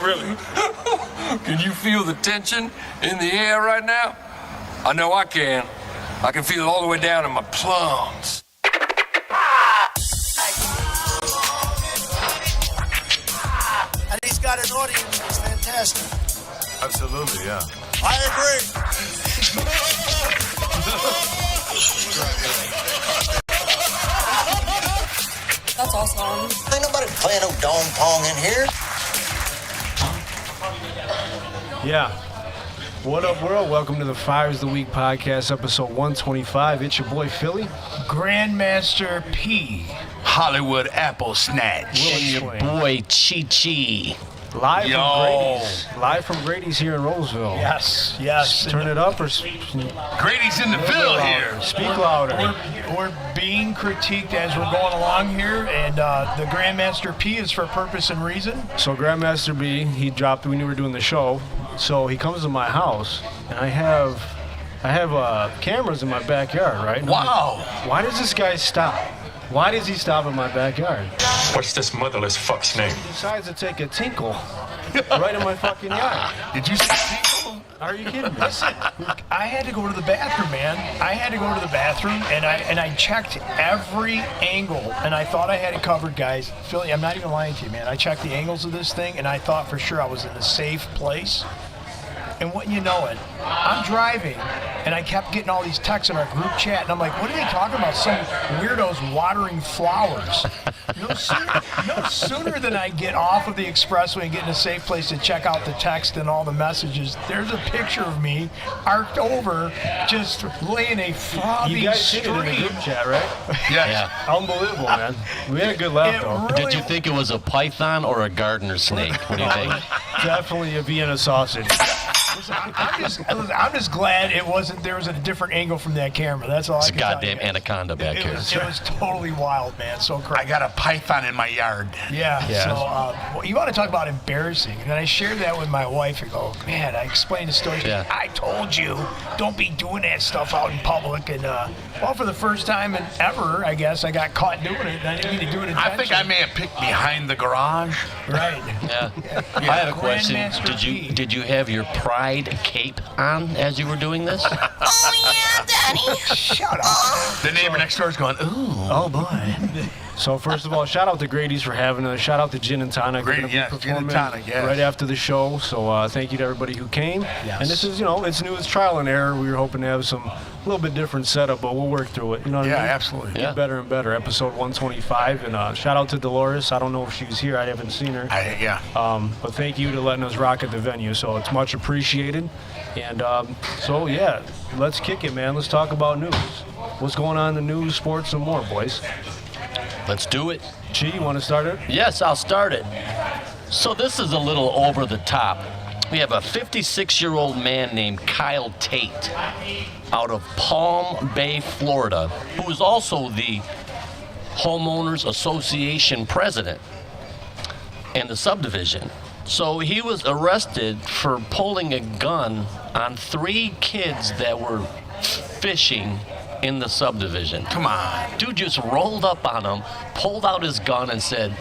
Really? Can you feel the tension in the air right now? I know I can. I can feel it all the way down in my plums. And he's got an audience that's fantastic. Absolutely, yeah. I agree. That's awesome. Ain't nobody playing no dome pong in here. Yeah. What up, world? Welcome to the Fires of the Week podcast, episode 125. It's your boy, Philly. Grandmaster P. Hollywood Apple Snatch. And your boy, Chi-Chi. Live from Grady's. Live from Grady's here in Roseville. Yes. Turn it up or Grady's in the field here. Speak louder. We're being critiqued as we're going along here, and the Grandmaster P is for purpose and reason. So Grandmaster B, he dropped when we were doing the show. So he comes to my house, and I have cameras in my backyard, right? Wow. Why does this guy stop? Why does he stop in my backyard? What's this motherless fuck's name? He decides to take a tinkle right in my fucking yard. Did you see people? Are you kidding me? Listen, I had to go to the bathroom, man. I had to go to the bathroom, and I checked every angle, and I thought I had it covered, guys. Philly, I'm not even lying to you, man. I checked the angles of this thing, and I thought for sure I was in a safe place. And wouldn't you know it, I'm driving, and I kept getting all these texts in our group chat, and I'm like, what are they talking about? Some weirdos watering flowers. No sooner than I get off of the expressway and get in a safe place to check out the text and all the messages, there's a picture of me arced over, just laying a frothy You guys seen it in the stream. group chat, right? Yes. Unbelievable, man. We had a good laugh, though. Really, Did you think it was a python or a gardener snake? What do you think? Definitely a Vienna sausage. listen, I'm just glad it wasn't. There was a different angle from that camera. That's all. It's I a can tell goddamn you. anaconda back It here. was totally wild, man. So crazy. I got a python in my yard. Yeah. Yeah. So well, you want to talk about embarrassing? And I shared that with my wife. And go, man. I explained the story. Yeah. I told you, don't be doing that stuff out in public. And well, for the first time in ever, I guess I got caught doing it. And I didn't mean to do it intentionally. I think I may have picked behind the garage. Right. Yeah. I have a question. Grandmaster P. Did you have your pride cape on as you were doing this? Oh, yeah, Daddy. Shut up. The neighbor next door is going, ooh. Oh boy. So first of all, shout out to Grady's for having us. Shout out to Gin and Tonic. Grady, We're gonna be yes, Gin and performing Tonic, yes. right after the show. So thank you to everybody who came. Yes. And this is, it's new, it's trial and error. We were hoping to have some little bit different setup, but we'll work through it. You know what I Yeah, mean? absolutely. Yeah. Get better and better. Episode 125. And shout out to Dolores. I don't know if she's here. I haven't seen her. Yeah. But thank you to letting us rock at the venue. So it's much appreciated. And so, yeah, let's kick it, man. Let's talk about news. What's going on in the news, sports, and more, boys? Let's do it. Chi, you want to start it? Yes, I'll start it. So this is a little over the top. We have a 56-year-old man named Kyle Tate out of Palm Bay, Florida, who is also the Homeowners Association president in the subdivision. So he was arrested for pulling a gun on 3 kids that were fishing in the subdivision. Come on. Dude just rolled up on him, pulled out his gun and said,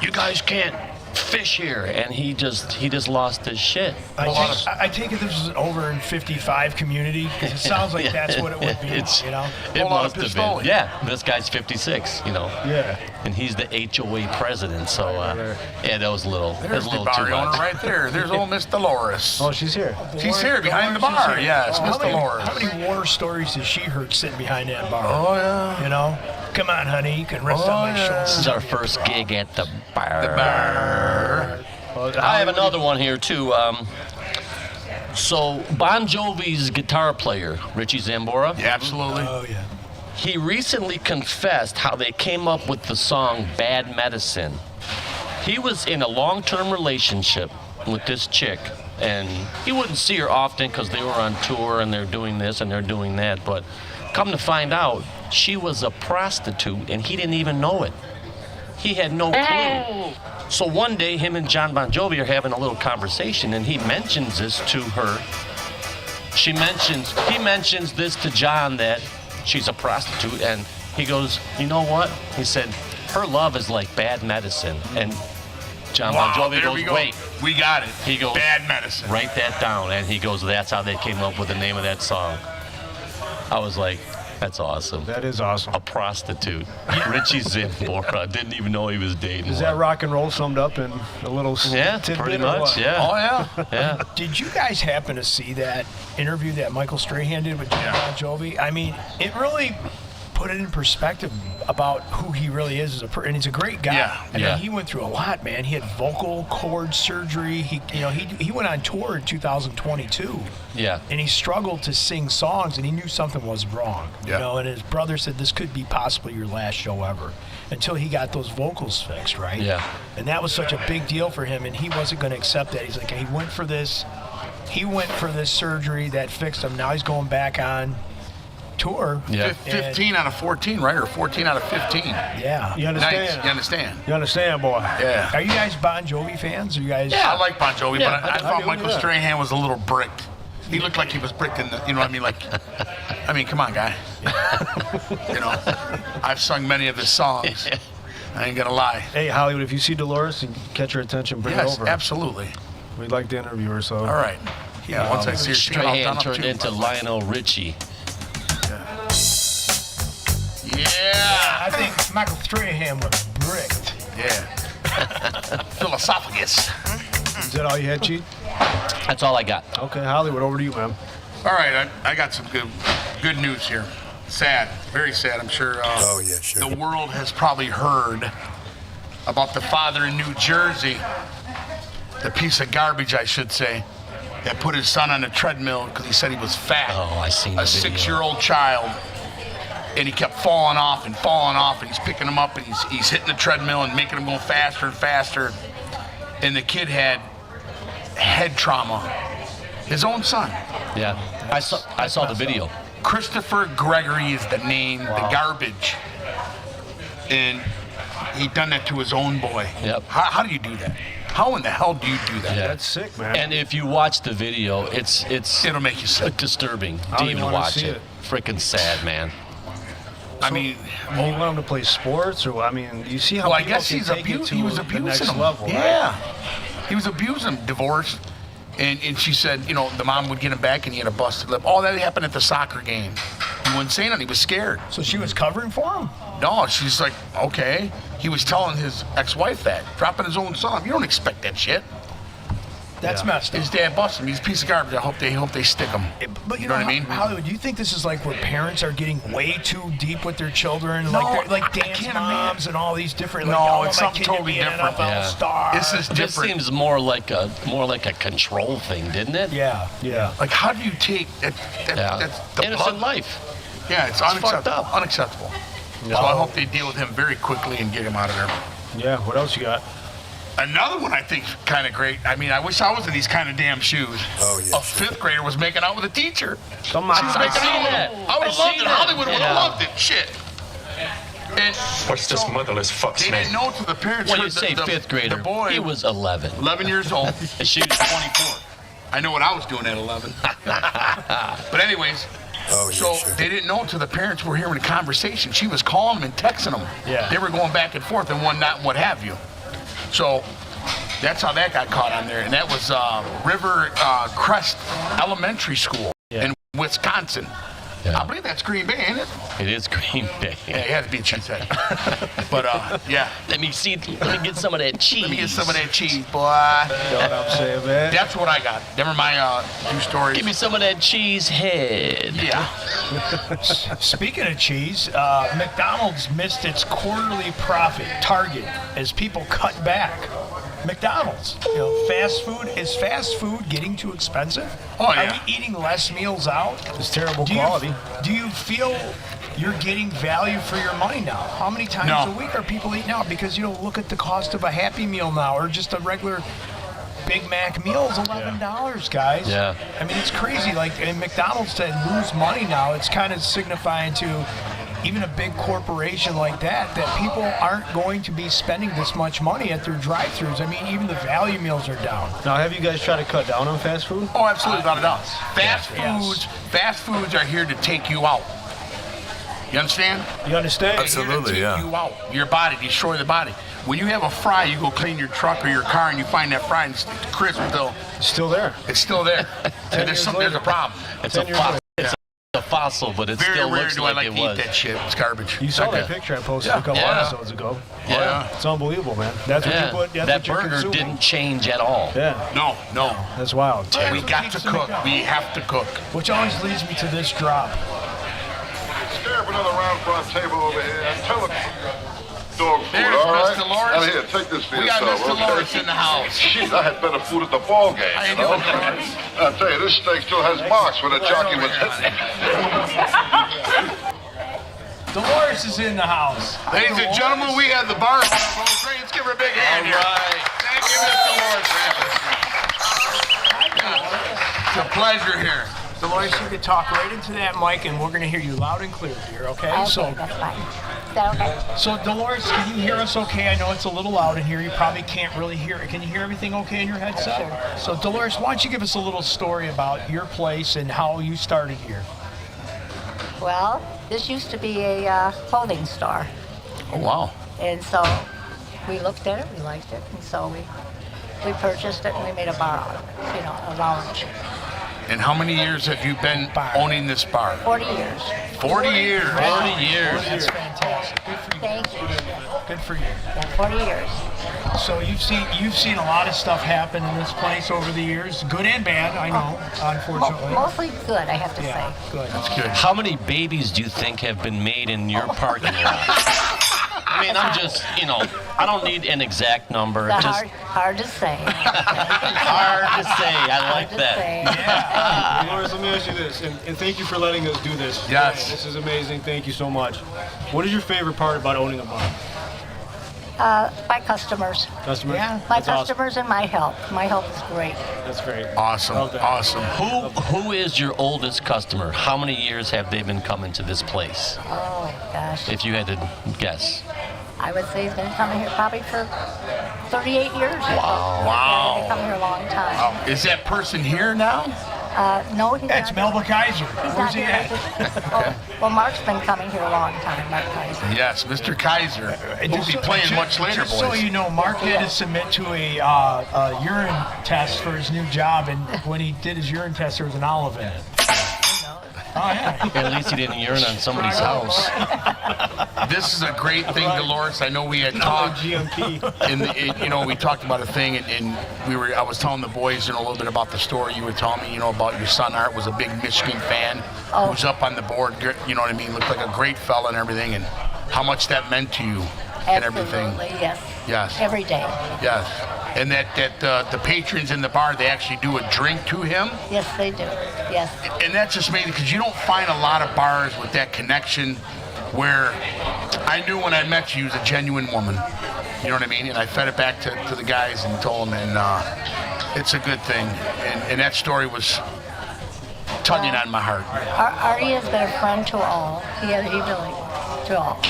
"You guys can't fish here," and he just lost his shit. I take it this is an over in 55 community, 'cause it sounds like that's what it would be, It Pull out a must have pistol. been. Yeah, this guy's 56, Yeah. and he's the HOA president. So yeah, that was a little. There's the too bar owner much. right there. There's old Miss Dolores. Oh, she's here. She's here behind the bar. Yes, Miss How Dolores. many war stories has she heard sitting behind that bar? Oh, yeah. You know? Come on, honey, you can rest on my This shoulders. is our first gig at the bar. The bar. I have another one here too. So Bon Jovi's guitar player, Richie Zambora. Yeah, absolutely. Oh, yeah. He recently confessed how they came up with the song Bad Medicine. He was in a long-term relationship with this chick, and he wouldn't see her often because they were on tour and they're doing this and they're doing that, but come to find out, she was a prostitute and he didn't even know it. He had no clue. So one day, him and John Bon Jovi are having a little conversation, and he mentions this to her. He mentions this to John, that she's a prostitute, and he goes, "You know what?" He said, "Her love is like bad medicine." And John Bon Jovi there we goes, go. wait. We got it. He goes, Bad Medicine. write that down. And he goes, that's how they came up with the name of that song. I was like, that's awesome. That is awesome. A prostitute. Richie Zambora. Didn't even know he was dating Is one. that rock and roll summed up in a little Yeah, tidbit pretty or much, what? yeah. Oh, yeah. Yeah. Did you guys happen to see that interview that Michael Strahan did with John Bon Jovi? I mean, it really put it in perspective about who he really is as a person. And he's a great guy. Yeah, I yeah. mean, he went through a lot, man. He had vocal cord surgery. He went on tour in 2022. Yeah. And he struggled to sing songs, and he knew something was wrong. Yeah. You know, and his brother said this could be possibly your last show ever, until he got those vocals fixed, right? Yeah. And that was such a big deal for him, and he wasn't going to accept that. He's like, he went for this surgery that fixed him. Now he's going back on tour. Yeah. 15 out of 14, right? Or 14 out of 15. Yeah. You understand? Nice. You understand? You understand, boy? Yeah. Are you guys Bon Jovi fans? Are you guys? I like Bon Jovi, Yeah, but I I thought do, Michael yeah. Strahan was a little bricked. He looked like he was bricked in the, you know what I mean? Like, I mean, come on, guy. You know, I've sung many of his songs. I ain't gonna lie. Hey, Hollywood, if you see Dolores and catch her attention, bring Yes, her over. absolutely. We'd like to interview her, so. All right. Yeah, once I see her, she can all Strahan done up turned too. into Lionel Richie. Yeah. I think Michael Strahan was bricked. Yeah. Philosophagus. Is that all you had, Cheat? That's all I got. Okay, Hollywood, over to you, man. All right, I got some good news here. Sad, very sad. I'm sure the world has probably heard about the father in New Jersey, the piece of garbage, I should say, that put his son on a treadmill because he said he was fat. Oh, I seen the A video. 6-year-old child. And he kept falling off, and he's picking him up, and he's hitting the treadmill and making him go faster and faster. And the kid had head trauma. His own son. Yeah. I saw the video. Christopher Gregory is the name, the garbage. And he done that to his own boy. Yep. How do you do that? How in the hell do you do that? Yeah. That's sick, man. And if you watch the video, it's It'll make you sick. disturbing I to don't even wanna watch see it. it. Freaking sad, man. I mean, you want him to play sports, or I mean, you see how well, I people guess can he's take it abused. to He was the abusing next him. level, right? Yeah. He was abusing him, divorced. And she said, you know, the mom would get him back and he had a busted lip. All that happened at the soccer game. He wasn't saying it. He was scared. So she was covering for him? No, she's like, okay. He was telling his ex-wife that, dropping his own son. You don't expect that shit. That's messed up. His dad busted him. He's a piece of garbage. I hope they stick him. But you know know, what I mean? Hollywood, do you think this is like where parents are getting way too deep with their children? No, like they're, like I dance can't moms and all these different. No, like, I want it's my something kid to totally be an different. NFL Yeah. star. This is This different. seems more like a control thing, didn't it? Yeah. Yeah. Like, how do you take that? Yeah. That's the Innocent blood. life. Yeah, it's fucked unacceptable. up. Unacceptable. So I hope they deal with him very quickly and get him out of there. Yeah, what else you got? Another one I think kind of great. I mean, I wish I was in these kind of damn shoes. Oh, yeah, A fifth grader was making out with a teacher. Come on. She's I making seen out with that. him. I would have I loved seen it. that. Hollywood would have Yeah. loved it. Shit. And What's this motherless fuck's they name? didn't know to the parents. When heard you say the fifth grader, the boy he was 11. 11 years old. And she was 24. I know what I was doing at 11. But anyways, so they didn't know until the parents were hearing the conversation. She was calling them and texting them. Yeah. They were going back and forth and whatnot and what have you. So that's how that got caught on there. And that was River Crest Elementary School in Wisconsin. Yeah. I believe that's Green Bay, ain't it? It is Green Bay. Yeah, it had to be Cheesehead. But yeah, Let me get some of that cheese. let me get some of that cheese, boy. You know what I'm saying, man? That's what I got. Them are my two stories. Give me some of that cheese head. Yeah. Speaking of cheese, McDonald's missed its quarterly profit target as people cut back. McDonald's, fast food. Is fast food getting too expensive? Oh, yeah. Are we eating less meals out? It's terrible Do quality. do you feel you're getting value for your money now? How many times No. a week are people eating out? Because look at the cost of a Happy Meal now, or just a regular Big Mac meal is $11, guys. Yeah. I mean, it's crazy. Like, and McDonald's to lose money now, it's kind of signifying to even a big corporation like that people aren't going to be spending this much money at their drive-thrus. I mean, even the value meals are down. Now, have you guys tried to cut down on fast food? Oh, absolutely, without a doubt. Yes. Fast foods are here to take you out. You understand? You understand? They're here to take you out. Your body, destroy the body. when you have a fry, you go clean your truck or your car, and you find that fry and it's crisp still. Still there. It's still there. And there's a problem. It's a fossil. It's a fossil, but it Very still rare looks do I like like it to eat was. that shit. It's garbage. You saw that picture I posted a couple episodes ago. Yeah. It's unbelievable, man. That's what you put. That's that what you're burger consuming. didn't change at all. Yeah. No. That's wild. We got to cook. We have to cook. Which always leads me to this drop. Stir up another round for our table over here and tell them dog food, There's all right? Mr. Lawrence. Now here, take this for We got yourself, Mr. okay? Lawrence in the house. Shit, I had better food at the ball game. How you know? doing, Lawrence? I tell you, this steak still has marks where the jockey was hitting. Dolores is in the house. Ladies and gentlemen, we have the bar. Let's give her a big hand here. Thank you, Mr. Lawrence, for having us. It's a pleasure here. Dolores, you can talk right into that mic, and we're going to hear you loud and clear here, okay? Okay, that's fine. Is that okay? So, Dolores, can you hear us okay? I know it's a little loud in here. You probably can't really hear it. Can you hear everything okay in your headset? Sure. So, Dolores, why don't you give us a little story about your place and how you started here? Well, this used to be a clothing store. Oh, wow. And so we looked at it, we liked it, and so we purchased it and we made a bar out of it, you know, a lounge. And how many years have you been owning this bar? 40 years. 40 years. 40 years. That's fantastic. Good for you. Thank you. Good for you. Yeah, 40 years. So you've seen a lot of stuff happen in this place over the years, good and bad, I know, unfortunately. Mostly good, I have to Yeah, say. good. That's good. How many babies do you think have been made in your parking lot? I mean, I'm just, I don't need an exact number. It's Just hard to say. hard to say. I like Hard to that. say. Dolores, let me ask you this, and thank you for letting us do this. Yes. This is amazing. Thank you so much. What is your favorite part about owning a bar? My customers. Customers? Yeah. My That's awesome. customers and my help. My help is great. That's great. Awesome. Love that. Awesome. Who is your oldest customer? How many years have they been coming to this place? Oh, gosh. If you had to guess. I would say he's been coming here probably for 38 years. Wow. Yeah, he's been coming here a long time. Is that person here now? No, he's That's not. Melba Kaiser. He's Where's not he here. at? Well, Mark's been coming here a long time, Mark Kaiser. Yes, Mr. Kaiser. We'll be playing much later, Just so boys. you know, Mark had to submit to a urine test for his new job, and when he did his urine test, there was an olive in it. Oh, yeah. At least you didn't urine on somebody's house. This is a great thing, Dolores. I know we had talked. GMP. We talked about a thing, and I was telling the boys, a little bit about the story. You were telling me, about your son Art was a big Michigan fan. Oh. Who was up on the board. You know what I mean? Looked like a great fella and everything, and how much that meant to you and everything. Absolutely, yes. Yes. Every day. Yes. And that the patrons in the bar, they actually do a drink to him. Yes, they do. Yes. And that's just amazing because you don't find a lot of bars with that connection where I knew when I met you, you was a genuine woman. You know what I mean? And I fed it back to the guys and told them, and it's a good thing. And that story was tugging on my heart. Artie has been a friend to all. He really, to all.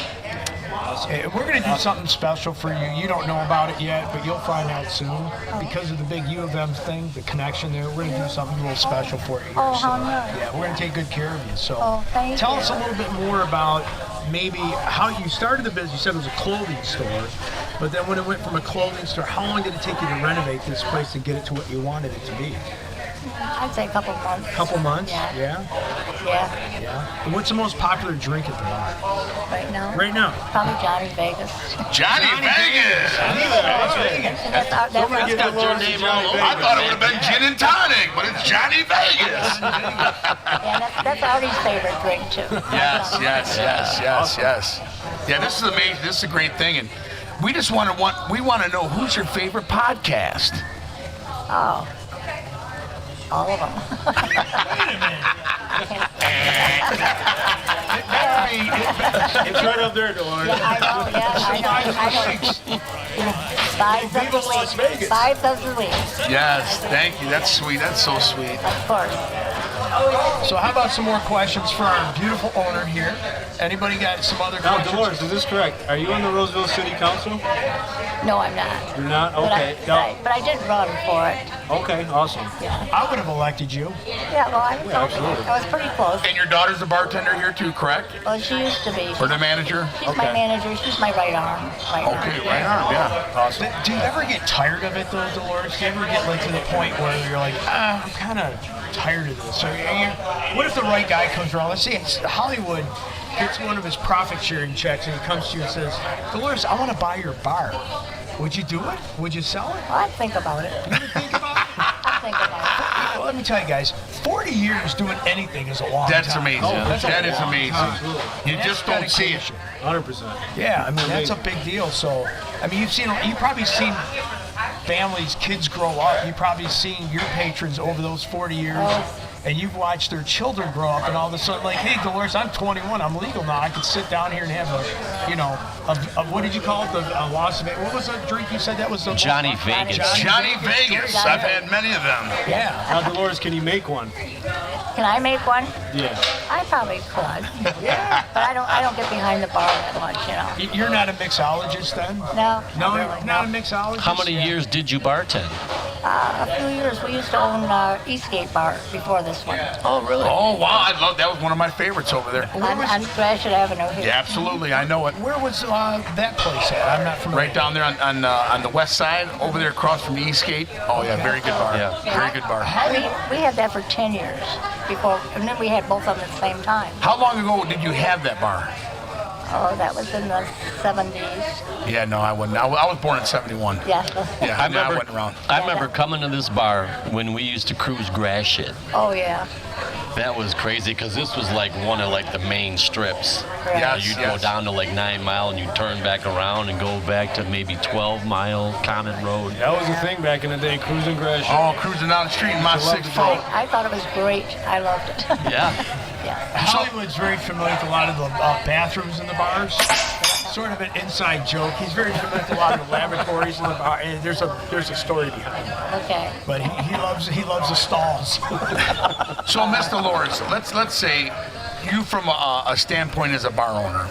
We're going to do something special for you. You don't know about it yet, but you'll find out soon. Because of the big U of M thing, the connection there, we're going to do something a little special for you. Oh, So, how nice. yeah, we're going to take good care of you. So Oh, thank tell you. us a little bit more about maybe how you started the business. You said it was a clothing store, but then when it went from a clothing store, how long did it take you to renovate this place to get it to what you wanted it to be? I'd say a couple months. Couple months? Yeah. Yeah. Yeah. And what's the most popular drink at the bar? Right now? Right now? Probably Johnny Vegas. Johnny Vegas! That's our Somebody give got your Dolores a name Johnny all over. Vegas. I thought it would have been gin and tonic, but it's Johnny Vegas. yeah, that's Artie's favorite drink, too. Yes. Yeah, this is amazing. This is a great thing, and we just want to know who's your favorite podcast. Oh. All of them. It's right up there, Dolores. I know. Five of the week. Yes, thank you. That's sweet. That's so sweet. Of course. So how about some more questions for our beautiful owner here? Anybody got some other Now, questions? Dolores, is this correct? Are you on the Roseville City Council? No, I'm not. You're not? But Okay. but I did run for it. Okay, awesome. Yeah. I would have elected you. Yeah, well, I was pretty close. And your daughter's a bartender here too, correct? Well, she used to be. Or the manager? She's my manager. She's my right arm. Okay, right arm, yeah. Awesome. Do you ever get tired of it though, Dolores? Do you ever get like to the point where you're like, I'm kind of tired of this? Or, what if the right guy comes around? Let's say it's Hollywood gets one of his profit sharing checks and he comes to you and says, Dolores, I want to buy your bar. Would you do it? Would you sell it? Well, I'd think about it. You would think about it? I'd think about it. Let me tell you guys, 40 years doing anything is a long That's time. amazing. That is amazing. You just don't see it. 100%. Yeah, I mean, that's a big deal. So, I mean, you've probably seen families, kids grow up. You've probably seen your patrons over those 40 years. And you've watched their children grow up, and all of a sudden, like, hey, Dolores, I'm 21, I'm legal now. I can sit down here and have what did you call it? The Las Vegas. What was the drink you said that was? The Johnny Vegas. Johnny Vegas. I've had many of them. Yeah. Now, Dolores, can you make one? Can I make one? Yeah. I probably could. Yeah. But I don't get behind the bar that much, You're not a mixologist then? No. No, really, not a mixologist. How many years did you bartend? A few years. We used to own Eastgate Bar before this one. Oh, really? Oh, wow. I love that. Was one of my favorites over there. On Gratiot Avenue here. Yeah, absolutely. I know it. Where was that place at? I'm not familiar. Right down there on the west side, over there across from the Eastgate. Oh, yeah, very good bar. Yeah. Very good bar. We had that for 10 years before, and then we had both of them at the same time. How long ago did you have that bar? Oh, that was in the 70s. Yeah, no, I wouldn't. I was born in 71. Yeah. Yeah, I wasn't around. I remember coming to this bar when we used to cruise Gratiot. Oh, yeah. That was crazy because this was like one of like the main strips. Right. Yes, You'd yes. go down to like 9 Mile and you'd turn back around and go back to maybe 12 Mile Common Road. That was the thing back in the day, cruising Gratiot. Oh, cruising down the street in my 6'4". I thought it was great. I loved it. Yeah. Yeah. Hollywood's very familiar with a lot of the bathrooms in the bars. Sort of an inside joke. He's very familiar with a lot of the lavatories in the bar. And there's a story behind it. Okay. But he loves the stalls. So, Miss Dolores, let's say you from a standpoint as a bar owner,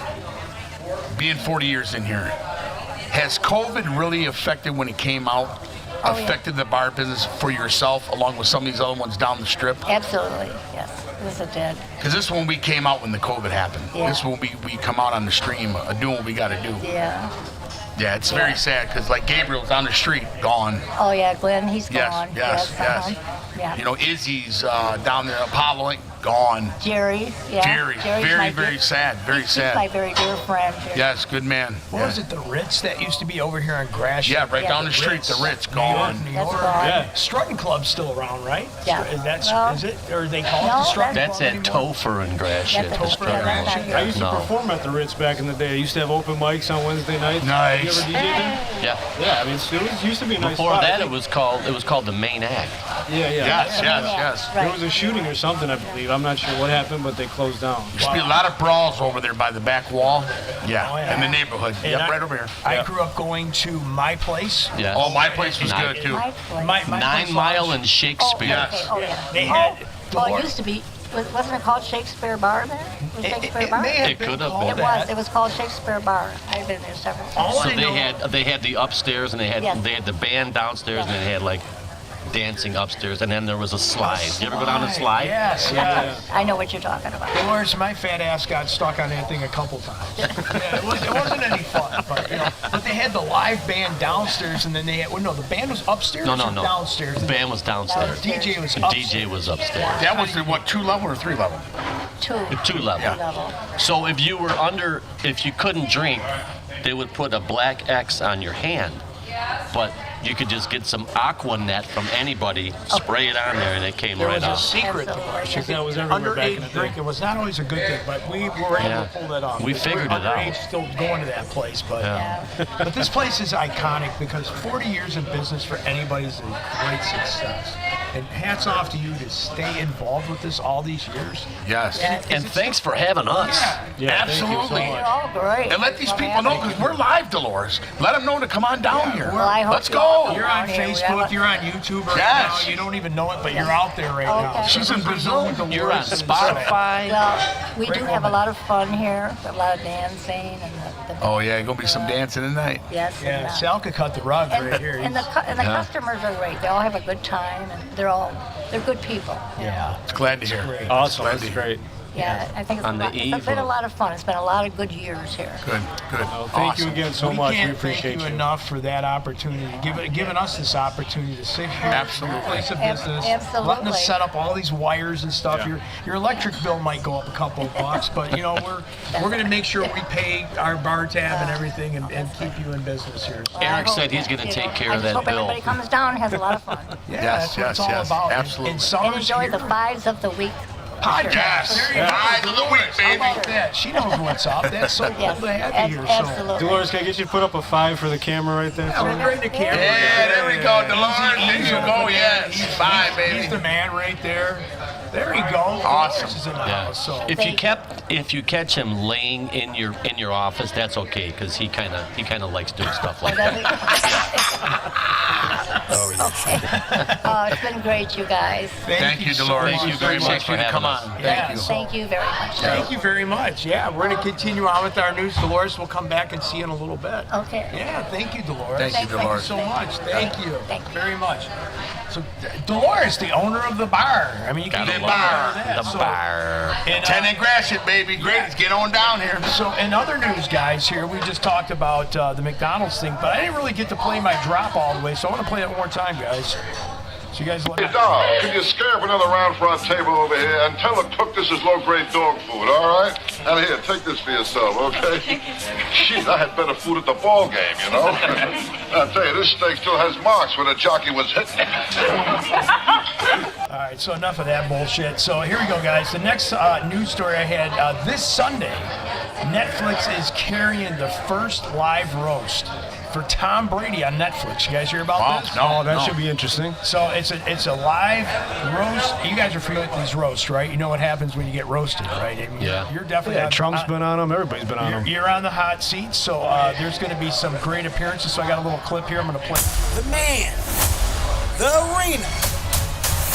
being 40 years in here, has COVID really affected when it came out? Affected the bar business for yourself, along with some of these other ones down the strip? Absolutely, yes. This it did. Because this one we came out when the COVID happened. Yeah. This one we come out on the stream doing what we got to do. Yeah. Yeah, it's very sad because like Gabriel's on the street, gone. Oh, yeah, Glenn, he's Yes, gone. yes, yes. Yeah. You know, Izzy's down there, Apollo, gone. Jerry, yeah. Jerry, Jerry's my very sad, very sad. He's my very dear friend. Yes, good man. What was it, the Ritz that used to be over here on Gratiot? Yeah, right down the street, the Ritz, gone. New That's York. gone. Yeah. Strutting Club's still around, right? Yeah. Is it? Or they call it No, the Strutting That's Club at anymore? Topher and Gratiot. That's the a- yeah, that's not I here. used to No. perform at the Ritz back in the day. I used to have open mics on Wednesday nights. Nice. You ever DJ there? Yeah. Yeah, I mean, it used to be a nice Before spot. that, it was called the Main Act. Yeah, yeah. Yes, Yeah, yes. There Right. was a shooting or something, I believe. I'm not sure what happened, but they closed down. Used to be a lot of brawls over there by the back wall. Yeah, Oh, yeah. in the neighborhood. And Yep, I- right over here. I grew up going to My Place. Yeah. Oh, my place was Nice. good too. My place. My 9 Place Mile Lounge. and Shakespeare. Yes. Oh, yeah. They had Oh, it Dolores. used to be. Wasn't it called Shakespeare Bar there? Was Shakespeare Bar? may have It been could have called been. It was called ShakespeareBar. I've been there several times. All So I know- they had the upstairs and they had Yes. the band downstairs and they had like dancing upstairs and then there was a slide. You ever go down a slide? Yes, yeah. I know what you're talking about. Dolores, my fat ass got stuck on that thing a couple times. Yeah, it wasn't any fun, but but they had the live band downstairs, and then they had the band was upstairs No. or downstairs. The band was downstairs. DJ was The upstairs. DJ was upstairs. That was the, what, 2 level or 3 level? Two. 2 level. Level. So if you couldn't drink, they would put a black X on your hand. But you could just get some Aqua Net from anybody, spray it on there, and it came There right was a out. secret. Absolutely. That was everywhere back in the Underage day. drinking was not always a good thing, but we were able Yeah. to pull that off. We figured it out. Underage still going to that place, but Yeah. but this place is iconic because 40 years in business for anybody is a great success. And hats off to you to stay involved with this all these years. Yes. And thanks for having us. Yeah, absolutely. You're all great. And let these people know, because we're live, Dolores. Let them know to come on down here. Well, I hope Let's you go. all You're on Down here, we Facebook, have a- you're on YouTube right Yes. now. You don't even know it, but you're out there right now. Okay. She's in Brazil. You're on Spotify. Well, we do have a lot of fun here, a lot of dancing and the Oh, yeah, going to be some dancing tonight. yes. Yeah, and, Sal could cut the rug right here. and the customers are great. They all have a good time, and they're good people. you know. Yeah. It's glad to hear. Great. Awesome. Glad That's to hear. great. Yeah, I think On the it's been a eve lot of fun. It's been a lot of good years here. Good, good. Well, thank you Awesome. again so we much. can't We appreciate thank you you. enough for that opportunity, giving us this opportunity to sit here, Absolutely. place of Ab- business, absolutely. letting us set up all these wires and stuff. Yeah. Your electric bill might go up a couple of bucks, but you know we're going to make sure we pay our bar tab and everything and keep you in business here. Well, I Eric hope said he's that, gonna you take know, care I of just that hope bill. everybody comes down and has a lot of fun. Yeah, Yes, that's what it's all yes, about. absolutely. And And summer's enjoy here. the fives of the week. Podcast. There you go. Five of the week, How baby. about that? She knows what's up. That's so cool Yes, to have you here. So. absolutely. Dolores, can I get you to put up a 5 for the camera right there? Yeah, we're right in the camera. Yeah, there we go, Dolores. There you go, yes. He's Fine, He's the baby. man right there. There you go. Awesome. Dolores is in the Yeah. house. So. If you catch him laying in your office, that's okay, because he kind of likes doing stuff like that. It's been great, you guys. Thank you, Dolores. Thank you very much for Appreciate you to come having us. on. Yeah, Thank you. so- Thank you very much. Thank you very much. Yeah, we're going to continue on with our news. Dolores, we'll come back and see you in a little bit. Okay. Yeah, thank you, Dolores. Thank you, Dolores. so much. Thank you. Thank you. Very much. So, Dolores, the owner of the bar. I mean, you can The get bar. that. The So- bar. And, Tenant Gratiot, baby. Great. Get on down here. So, in other news, guys, here, we just talked about the McDonald's thing, but I didn't really get to play my drop all the way, so I want to play it one more time, guys. So you guys let me... Hey, Dog, can you scare up another round for our table over here and tell the cook this is low-grade dog food, all right? And here, take this for yourself, okay? Shit, I had better food at the ball game, you know? I'll tell you, this steak still has marks where the jockey was hitting it. All right, so enough of that bullshit. So here we go, guys. The next news story I had this Sunday, Netflix is carrying the first live roast for Tom Brady on Netflix. You guys hear about this? Oh, that should be interesting. So it's a live roast. You guys are familiar with these roasts, right? You know what happens when you get roasted, right? I mean, Yeah. You're definitely Yeah, on, Trump's been on them. Everybody's been on them. you're on the hot seat. So there's going to be some great appearances. So I got a little clip here. I'm going to play. The man, the arena,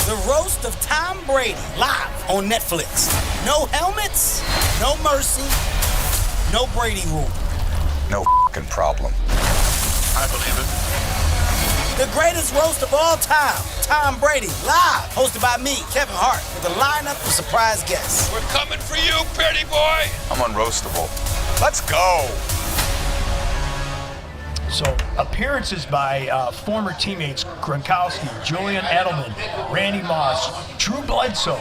the roast of Tom Brady live on Netflix. No helmets, no mercy, no Brady rule. No f***ing problem. I believe it. The greatest roast of all time, Tom Brady live, hosted by me, Kevin Hart, with a lineup of surprise guests. We're coming for you, pretty boy. I'm unroastable. Let's go. So appearances by former teammates Gronkowski, Julian Edelman, Randy Moss, Drew Bledsoe,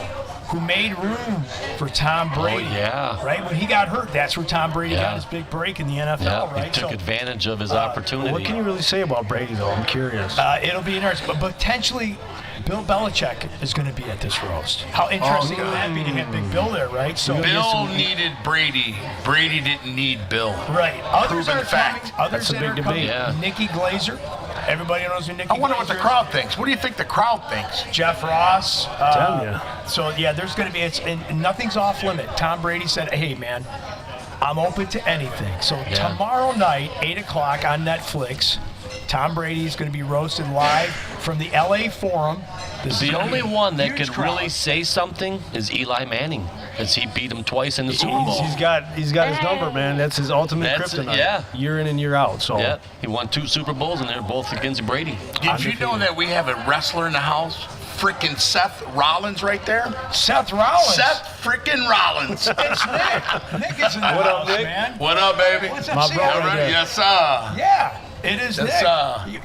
who made room for Tom Brady. yeah. Right? When he got hurt, that's where Tom Brady Yeah. got his big break in the NFL, Yeah, right? he took So, advantage of his opportunity. What can you really say about Brady, though? I'm curious. it'll be interesting. But potentially, Bill Belichick is going to be at this roast. How interesting would that be to have Big Bill there, right? So Bill needed Brady. Brady didn't need Bill. Right. Others Proven are fact. coming. Others That's a that big are coming. debate. Yeah. Nikki Glazer. Everybody knows who Nikki I wonder what the Glazer is. crowd thinks. What do you think the crowd thinks? Jeff Ross. Tell ya. So yeah, there's going to be and nothing's off limit. Tom Brady said, "Hey man, I'm open to anything." So Yeah. tomorrow night, 8:00 on Netflix, Tom Brady is going to be roasted live from the LA Forum. This is The gonna only be a one that huge could crowd. really say something is Eli Manning, because he beat him twice in the Super Bowl. He's got his number, man. That's his ultimate That's it, kryptonite. yeah. Year in and year out. So Yeah, he won 2 Super Bowls, and they're both against Brady. Did you know that we have a wrestler in the house? Freaking Seth Rollins right there. Seth Rollins. Seth freaking Rollins. It's Nick. Nick is in the What up, house, Nick? man. What up, baby? What's up, My Sam? brother. All right, there. yes, sir. Yeah, it is Yes, Nick.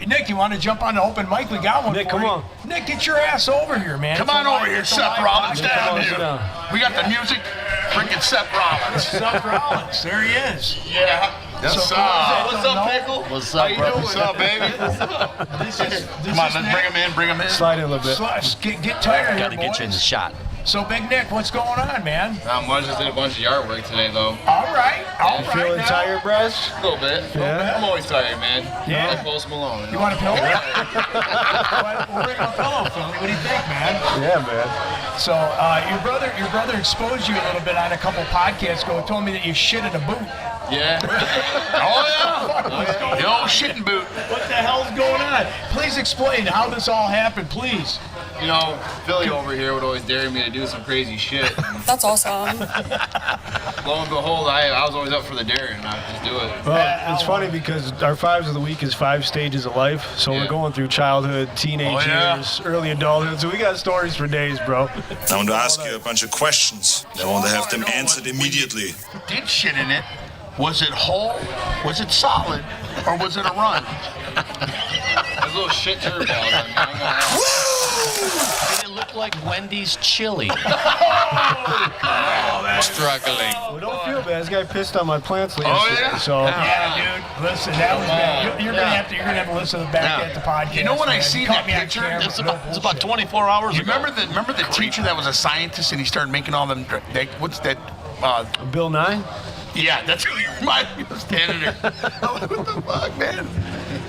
sir. Nick, you want to jump on the open mic? We got one Nick, for come you. on. Nick, get your ass over here, man. Come It's a on over live- here, it's a Seth live Rollins. podcast. Down sit here. down. We got the music. Freaking Seth Rollins. Seth Rollins, there he is. Yeah. Yes, So, sir. What's up, Pickle? What's up, brother? What's up, baby? This is Come on, let's bring him in. Bring him in. slide in a little bit. Get tired here, Got to get you in the boys. shot. So, Big Nick, what's going on, man? Not much. Just did a bunch of yard work today, though. All right. All right, Feeling now. tired, Bryce? A little bit. Yeah? I'm always tired, man. Yeah? Like Post Malone. You want a pillow? We'll bring a pillow, Philly. What do you think, man? Yeah, man. So your brother exposed you a little bit on a couple podcasts ago. Told me that you shit in a boot. Yeah. The old shitting boot. What the hell's going on? Please explain how this all happened, please. You know, Philly over here would always dare me to do some crazy shit. That's awesome. Lo and behold, I was always up for the dare, and I just do it. Well, it's funny because our fives of the week is 5 stages of life. So we're going through childhood, teenage years, early adulthood. So we got stories for days, bro. I want to ask you a bunch of questions. I want to have them answered immediately. Did shit in it. Was it whole? Was it solid? Or was it a run? There's little shit turd balls on me. Did it look like Wendy's chili? Struggling. Well, don't feel bad. This guy pissed on my plants yesterday. Oh, yeah? So Yeah, dude. Listen, that was bad. You're gonna have to listen to the back at the podcast. You know when I man. see You that caught me on picture? camera. It's about 24 hours You ago. remember the teacher that was a scientist and he started making all them, what's that? Bill Nye? Yeah, that's what he reminded me of standing there. What the fuck, man?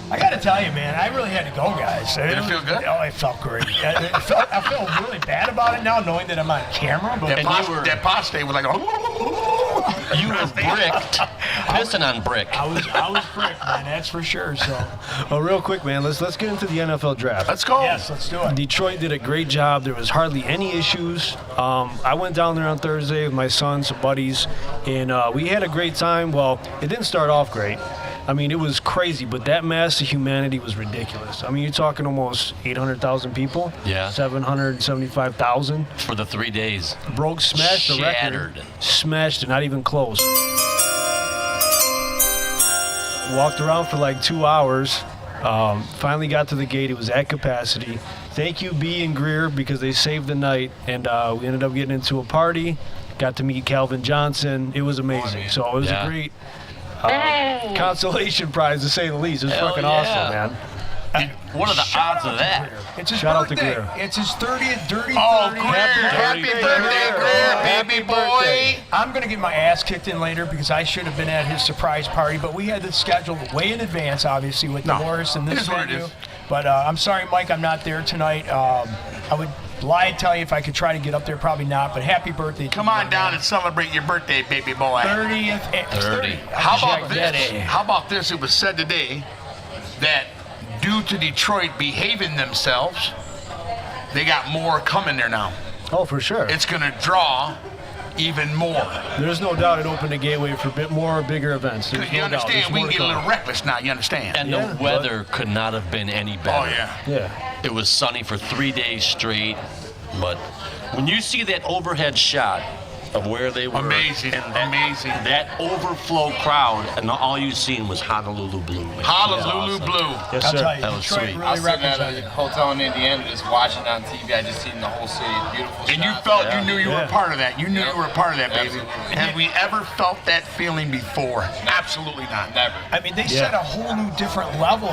I gotta tell you, man, I really had to go, guys. Did it feel good? Oh, it felt great. I feel really bad about it now, knowing that I'm on camera. But That prostate was like, You were bricked, pissing on brick. I was bricked, man. That's for sure. So, Well, real quick, man, let's get into the NFL draft. let's go. yes, let's do it. Detroit did a great job. There was hardly any issues. I went down there on Thursday with my son, some buddies, and we had a great time. Well, it didn't start off great. I mean, it was crazy, but that mass of humanity was ridiculous. I mean, you're talking almost 800,000 people. Yeah. 775,000. For the 3 days. Smashed the record. Shattered. Smashed it, not even close. Walked around for like 2 hours. Finally got to the gate. It was at capacity. Thank you, B and Greer, because they saved the night. And we ended up getting into a party. Got to meet Calvin Johnson. It was amazing. So it was a great consolation prize, to say the least. It was fucking awesome, man. What are the odds of that? It's his Shout out to birthday. Greer. It's his 30th, dirty 30th. Oh, Greer, happy birthday, Greer, baby boy. I'm going to get my ass kicked in later because I should have been at his surprise party, but we had this scheduled way in advance, obviously, with Dolores and it this is what it venue. is. But I'm sorry, Mike, I'm not there tonight. I would lie and tell you if I could try to get up there, probably not, but happy birthday. Come on down and celebrate your birthday, baby boy. 30th. 30. How about this? How about this? It was said today that due to Detroit behaving themselves, they got more coming there now. Oh, for sure. It's going to draw even more. There's no doubt it opened a gateway for more bigger events. There's You no doubt. understand? There's We more can to get a come. little reckless now. You understand? And Yeah, the weather could not have been any better. Oh, yeah. Yeah. It was sunny for 3 days straight, but when you see that overhead shot of where they were, Amazing, amazing. that overflow crowd, and all you seen was Honolulu blue. man. Honolulu It was awesome. blue. Yes, I'll sir. tell you, That was Detroit sweet. I really was sitting at represented. a hotel in Indiana just watching on TV. I just seen the whole city. Beautiful And you shots. felt you knew you were Yeah. a part of that. You knew you were a part of that, baby. Absolutely. Have we ever felt that feeling before? Absolutely not. Never. I mean, they set a whole new different level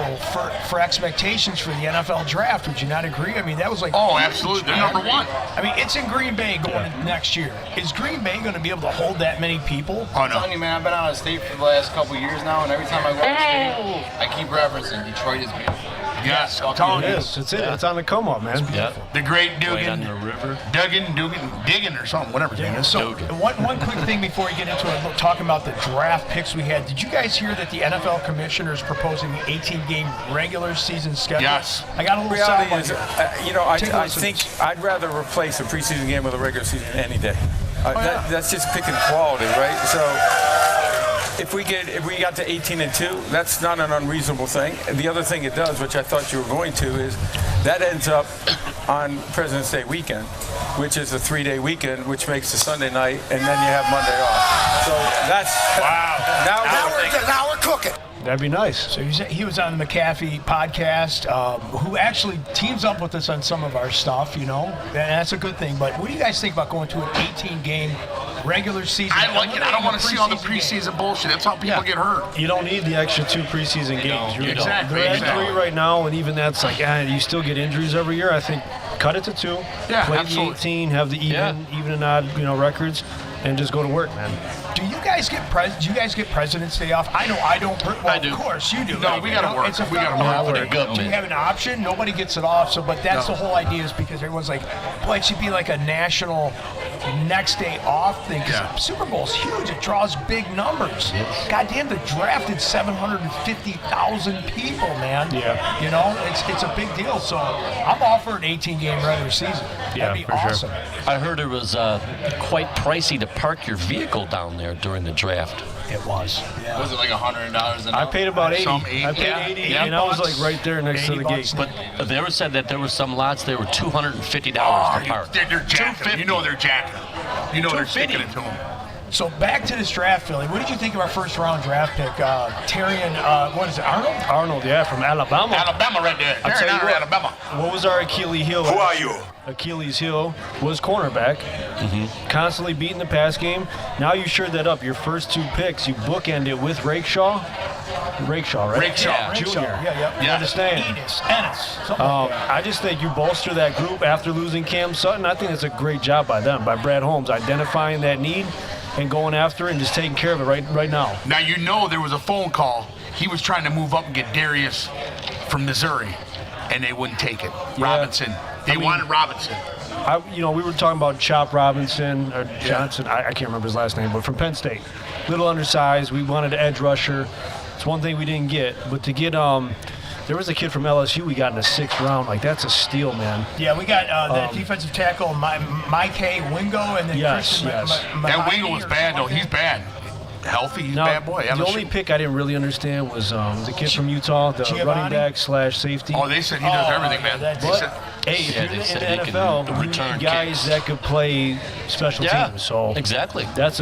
for expectations for the NFL draft. Would you not agree? I mean, that was like... Oh, absolutely. They're number one. I mean, it's in Green Bay going into next year. Is Green Bay going to be able to hold that many people? Oh, I'm no. telling you, man, I've been out of state for the last couple years now, and every time I go to state, I keep referencing Detroit is beautiful. Yes, I'm telling It you. is. It's it. It's on the come up, man. Yep. The great Right on Dugan. the river. Diggin or something, whatever his name is. So one quick thing before we get into it, talking about the draft picks we had. Did you guys hear that the NFL commissioner is proposing an 18-game regular season schedule? Yes. I got a little Reality soundbite is, here. I Take a listen. think I'd rather replace a preseason game with a regular season any day. That's just picking quality, right? So if we got to 18-2, that's not an unreasonable thing. And the other thing it does, which I thought you were going to, is that ends up on President's Day weekend, which is a 3-day weekend, which makes the Sunday night, and then you have Monday off. So that's Now we're cooking. That'd be nice. So he was on the McAfee podcast, who actually teams up with us on some of our stuff, you know, and that's a good thing. But what do you guys think about going to an 18-game regular season? I like it. I don't want to see all the preseason preseason bullshit. That's how people get hurt. You don't need the extra 2 preseason games. you don't. Exactly, They're at exactly. 3 right now, and even that's like, you still get injuries every year. I think cut it to 2. Yeah, Play absolutely. the 18, have the even and odd, records. and just go to work, man. Do you guys get President's Day off? I know I don't. Well, I do. Of course you do. No, we gotta work. It's a We gotta federal work. holiday. Do you have an option? Nobody gets it off. So, but that's the whole idea is because everyone's like, boy, it should be like a national next day off thing. Because Super Bowl's huge. It draws big numbers. Goddamn, the drafted 750,000 people, man. Yeah. You know, it's a big deal. So I'm all for an 18-game regular season. That'd be awesome. I heard it was quite pricey to park your vehicle down there during the draft. It was. Yeah. Was it like $100 an hour? I paid about 80. Some I paid 80, and I was like right there next to the gate. But they were said that there were some lots they were $250 to park. They're jacking. You know they're jacking. You know they're sticking it to them. So back to this draft, Philly. What did you think of our first round draft pick? Terrian, what is it, Arnold? Arnold, yeah, from Alabama. Alabama right there. I'll tell you what, Alabama. What was our Achilles heel? Who are you? Achilles heel was cornerback. Constantly beating the pass game. Now you shored that up. Your first two picks, you bookend it with Rakeshaw, right? Rakeshaw. Junior. Yeah. You understand? Ennis, something like that. I just think you bolster that group after losing Cam Sutton. I think it's a great job by them, by Brad Holmes, identifying that need and going after it and just taking care of it right now. Now you know there was a phone call. He was trying to move up and get Darius from Missouri, and they wouldn't take it. Yeah. Robinson. They wanted Robinson. We were talking about Chop Robinson or Johnson. I can't remember his last name, but from Penn State. Little undersized. We wanted an edge rusher. It's one thing we didn't get, but to get there was a kid from LSU we got in the 6th round. Like, that's a steal, man. Yeah, we got the defensive tackle, Mike Wingo, and then Christian. That Wingo was bad, though. He's bad. Healthy, he's a bad boy. The only pick I didn't really understand was the kid from Utah, the running back / safety. Oh, they said he does everything, man. But, hey, if you're in the NFL, you need guys that could play special teams. So exactly. That's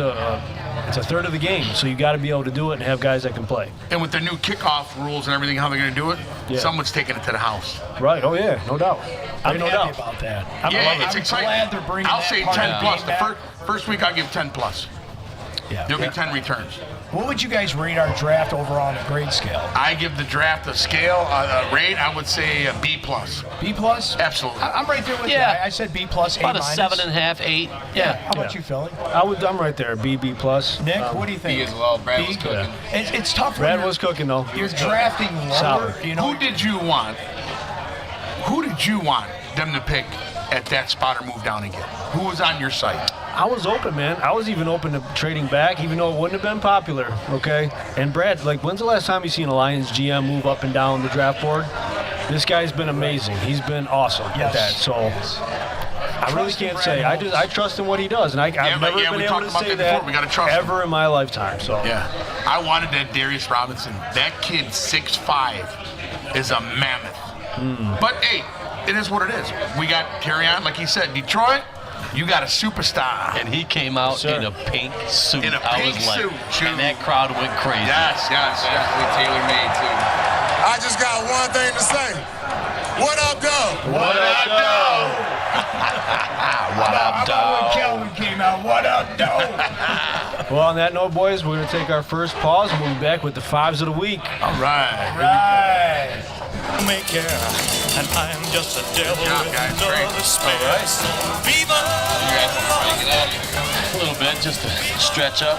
it's a third of the game, so you got to be able to do it and have guys that can play. And with the new kickoff rules and everything, how they're going to do it, someone's taking it to the house. Right. Oh yeah, no doubt. I'm happy about that. It's I'm exciting. glad they're bringing I'll that say part 10 of plus. the The game first week I'll give 10 plus. Yeah. There'll be 10 returns. What would you guys rate our draft overall on a grade scale? I give the draft a scale, a rate, I would say a B plus. B plus? Absolutely. I'm right there with you. I said B plus, A About minus. a 7.5, 8. Yeah. How about you, Philly? I'm right there, B plus. Nick, what do you think? B as well. Brad was cooking. It's tough. Brad was cooking, though. You're drafting lower. Solid. You know. Who did you want them to pick at that spot or move down again? Who was on your side? I was open, man. I was even open to trading back, even though it wouldn't have been popular, okay? And Brad, like, when's the last time you seen a Lions GM move up and down the draft board? This guy's been amazing. He's been awesome at that. So I really can't say. I trust in what he does, and I've never been able to say that ever in my lifetime. So I wanted that Darius Robinson. That kid 6'5" is a mammoth. But hey, it is what it is. We got Terrion, like he said, Detroit. You got a superstar. And he came out in a pink suit. In a pink suit, and that crowd went crazy. Yes. Definitely tailor-made, too. I just got one thing to say. What up, dog? What up, dog? What up, dog? When Kelvin came out, what up, dog? Well, on that note, boys, we're going to take our first pause and we'll be back with the 5s of the week. All right. Make care, and I am just a devil with another space. Viva! A little bit, just to stretch up.